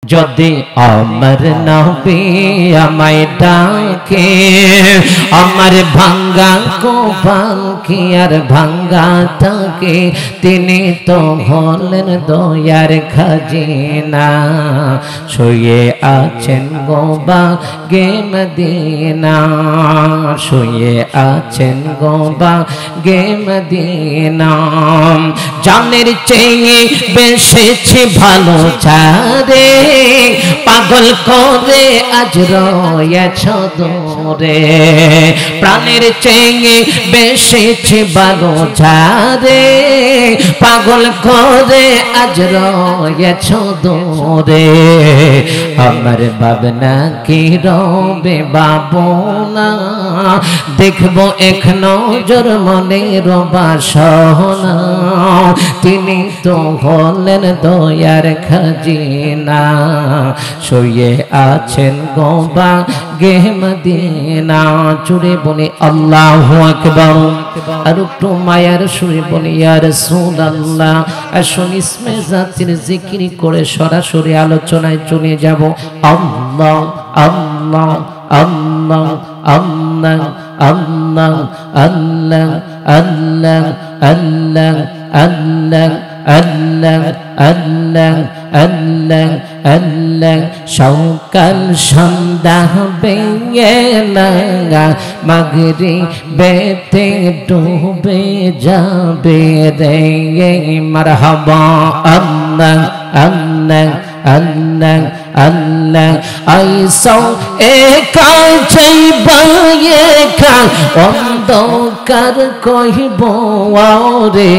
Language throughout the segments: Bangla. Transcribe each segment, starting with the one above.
যদি আমার নবী আমায় ডাকে, আমার ভাঙ্গা কপাল কি আর ভাঙ্গা থাকে, তিনি তো হলেন দয়ার খাজিনা, শুয়ে আছেন গোবাগে মদিনা, শুয়ে আছেন গোবাগে মদিনা। জানের চেয়ে বেশি ভালো চারে, পাগল করে আজ রয়েছ দূরে, প্রাণের চেয়ে বেশি ভালো যারে, পাগল করে আজ রয়েছ দূরে। আমার ভাবনা কি রবে বাবনা, দেখবো এক নজর মনের বাসনা, তিনি তো হলেন দয়ার খাজিনা, শুয়ে আছেন গোবাগে মদিনা। জুড়ে বলে আল্লাহু আকবার, আর একটু মায়ার সুরে বলি ইয়া রাসূলুল্লাহ। আসুন ইসমে জাতির জিকির করে সরাসরি আলোচনায় চলে যাব। আল্লাহ আল্লাহ আল্লাহ আল্লাহ আল্লাহ আল্লাহ আল্লাহ আল্লাহ আল্লাহ আল্লাহ আল্লাহ আল্লাহ আল্লাহ। সকাল সন্ধ্যা বেলা মাগরিবেতে ডুবে যাবে রে, মারহাবা আল্লাহ আল্লাহ আল্লাহ আল্লাহ। আইসো একা যাইবা একা, অন্ধকার কহিব রে,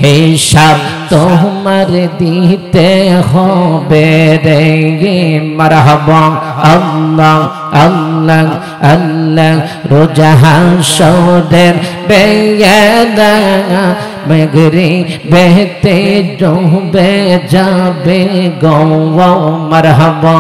হিসাব তোমার দিতে হবে রে, মারহাবা আল্লাহ আল্লাহ আল্লাহ। রোজা হাসরের বেলা মাগরিবেতে ডুবে যাবে গো, মারহাবা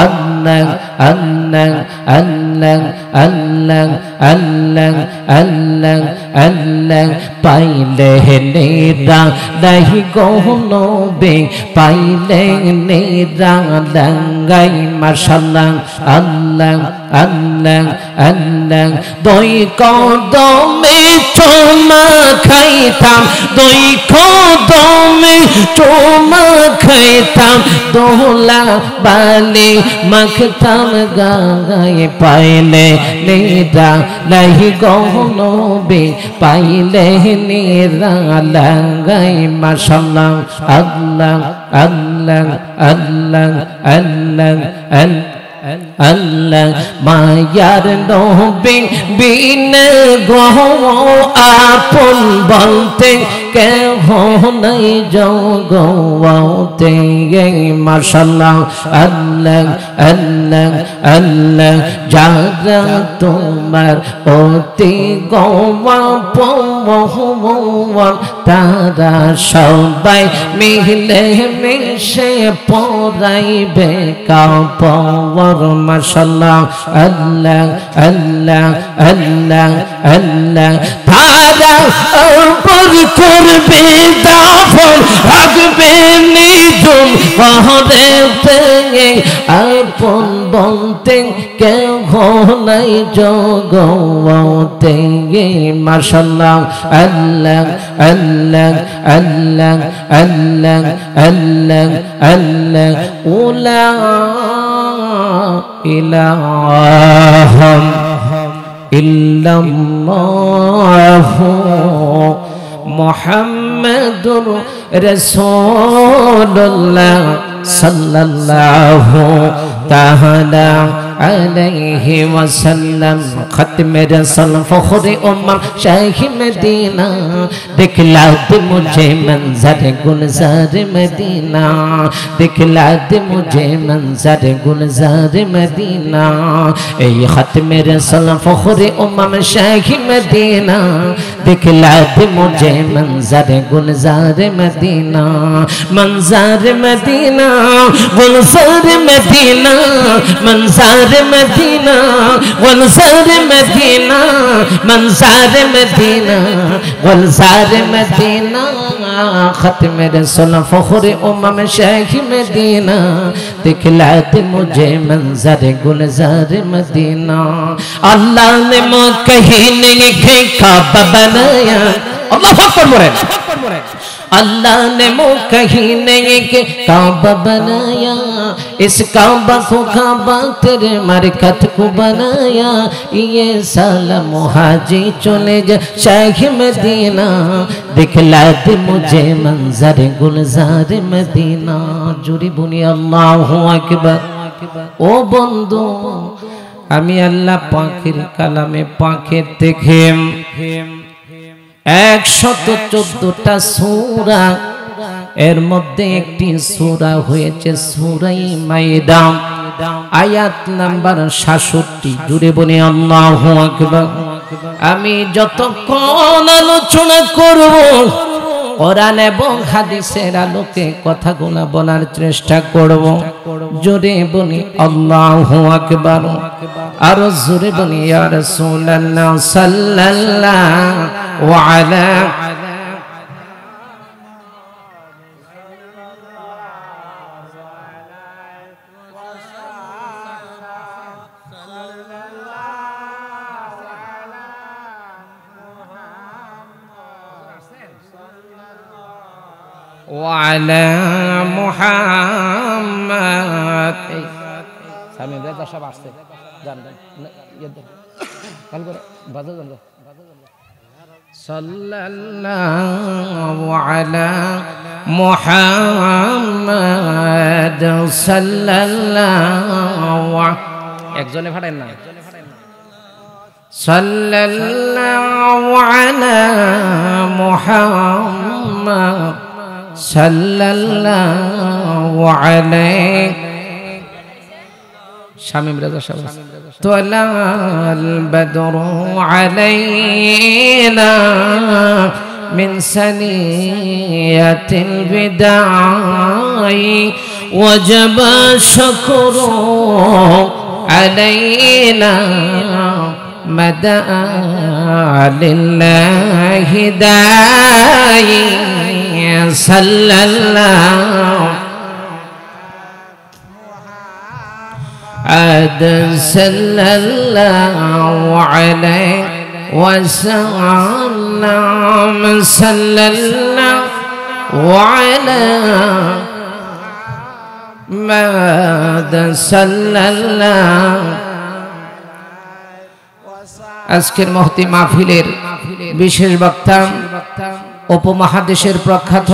আল্লাহ আল্লাহ আল্লাহ আল্লাহ আল্লাহ আল্লাহ আল্লাহ। পাইলে নেরা দাহি গো নবী, পাইলে নেরা লাঙ্গাই মাশাআল্লাহ আল্লাহ আল্লাহ আল্লাহ। দুই কদমে চুমা খাইতাম, দুই কদমে চুমা খাইতাম, দোলা বালি মাখতাম গায়ে, পাইলে নেরা লাহি গো নবী, পাইলে নেরা লাঙ্গাই মাশাআল্লাহ আল্লাহ আল্লাহ আল্লাহ আল্লাহ আল্লাহ। মায়ার নবী বিন গো আপন বলতে কেহ নাই জগতে, মাশাআল্লাহ আল্লাহ আল্লাহ আল্লাহ। যারা তোমার অতি গোপন, তারা সবাই মিলে মিশে পড়াইবে কাপড়, মাশাআল্লাহ আল্লাহ আল্লাহ আল্লাহ আল্লাহ। তারা উপর করবে দাফন, রাখবে নিজুম পহরেতে, আপন বলতে কেহ নাই জগতে, মাশাআল্লাহ আল্লাহ আল্লাহ আল্লাহ আল্লাহ আল্লাহ আল্লাহ। উলা ইলাহা ইল্লাল্লাহু মুহাম্মাদুর রাসূলুল্লাহ সাল্লাল্লাহু তাআলা আলাইহি ওয়াসাল্লাম। খতমে রসুল ফখরে উম্মত শাহ মদিনা, दिखला दे मुझे मंजर गुलजार मदीना, दिखला दे मुझे मंजर गुलजार मदीना। ए खत्मे रसूल फखरे उम्मत शाह मदीना, दिखला दे मुझे मंजर गुलजार मदीना, मंजर मदीना गुलजार मदीना, मंजर मदीना गुलजार मदीना मंजार मदीना गुलजार मदीना खत्म रसूल फखरे उम्म शाह मदीना दिखलाते मुझे मंजर गुलजार मदीना अल्लाह ने कहीने के काबा बनाया अल्लाह अकबर बोले अल्लाह ने कहीने के काबा बनाया इस काबा को काबा तेरे मरकत को बनाया ये साला मुहाजी चले जा शाह मदीना दिखला दे मुझे मंजर गुलजार मदीना जुरी बुनी अल्लाहु अकबर ओ बंदो আমি আল্লাহ পাকের কালামে পাকের থেকে 114টা সূরা এর মধ্যে একটি সূরা হয়েছে সূরা মাইদা আয়াত নাম্বার 66 জুড়ে বলে আল্লাহু আকবার আমি যতক্ষণ আলোচনা করব কোরআন এবং হাদিসের আলোকে কথাগুলো বলার চেষ্টা করব জোরে বলি আল্লাহু আকবার আর জোরে বলি ইয়া রাসূলুল্লাহ সাল্লাল্লাহু আলা وعلى محمد سامي رضا شاب আসছে জান গান করে বাজা গান সাল্লাল্লাহু আলা মুহাম্মদ সাল্লাল্লাহু একজনে ফাটাই না সাল্লাল্লাহু আলা মুহাম্মদ সাল্লাল্লাহু আলাইহি শামীম রাজা সাহেব তোলাল বদরু আলাইনা মিন সানিয়াতিল বিদাই ওয়াজাবা শুকরু আলাইনা مدى لله داعي صلى الله صلى الله عليه وسلم صلى الله على مدى صلى الله আজকের মহতি মাহফিলের বিশেষ বক্তা উপমহাদেশের প্রখ্যাত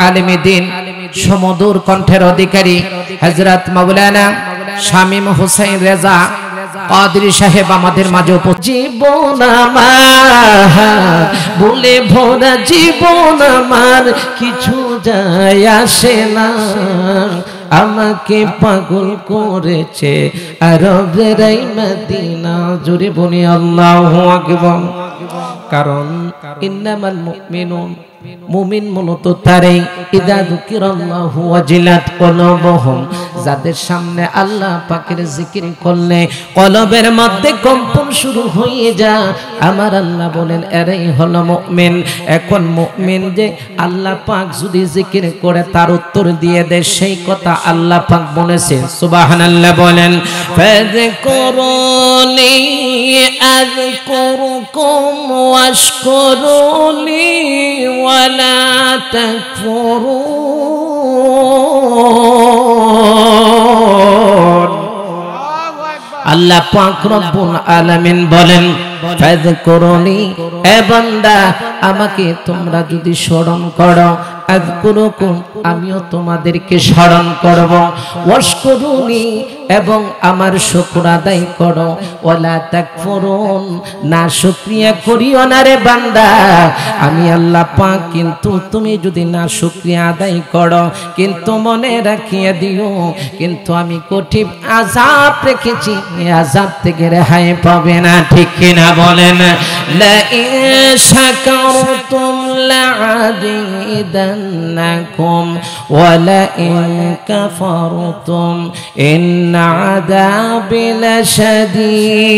আলেম দ্বীন সমদূর কণ্ঠের অধিকারী হযরত মাওলানা শামীম হোসেন রেজা কাদরি সাহেব আমাদের মাঝে জীবন আমার বলে ভরা জীবন আমার কিছু যায় আসে না আমাকে পাগল করেছে আরবের এই মদিনা জুড়ে বলি আল্লাহু আকবার কারণ ইন্নামাল মুমিনুন মুমিন মূলত তারাই ইদা যুকিরাল্লাহু ওয়াজিলাত কুলুবুহুম যাদের সামনে আল্লাহ পাকের জিকির করলে কলবের মধ্যে কম্পন শুরু হয়ে যায় আমার আল্লাহ বলেন এরাই হলো মুমিন এখন মুমিন যে আল্লাহ পাক যদি জিকির করে তার উত্তর দিয়ে দেয় সেই কথা আল্লাহ পাক বলেছেন সুবহানাল্লাহ বলেন ফাযকুরুনি আযকুরুকুম ওয়াশকুরুনি ওয়ালা তাকফুরুন আল্লাহ পাক রব্বুল আলামিন বলেন ফাযকুরুনি এ বান্দা আমাকে তোমরা যদি স্মরণ করো আযকুরুকুম আমিও তোমাদেরকে স্মরণ করব ওয়াশকুরুনি এবং আমার শুকর আদায় করো ওয়ালা তাকফুরুন না শুকরিয়া করিও না রে বান্দা আমি আল্লাহ পাক কিন্তু তুমি যদি না শুকরিয়া আদায় করো কিন্তু মনে রাখিয়ে দিও কিন্তু আমি কঠিন আযাব রেখেছি এই আযাব থেকে রেহাই পাবে না ঠিক কিনা বলেন লা ইন শাকারতুম لأزيدنكم ولئن كفرتم إن عذابي لشديد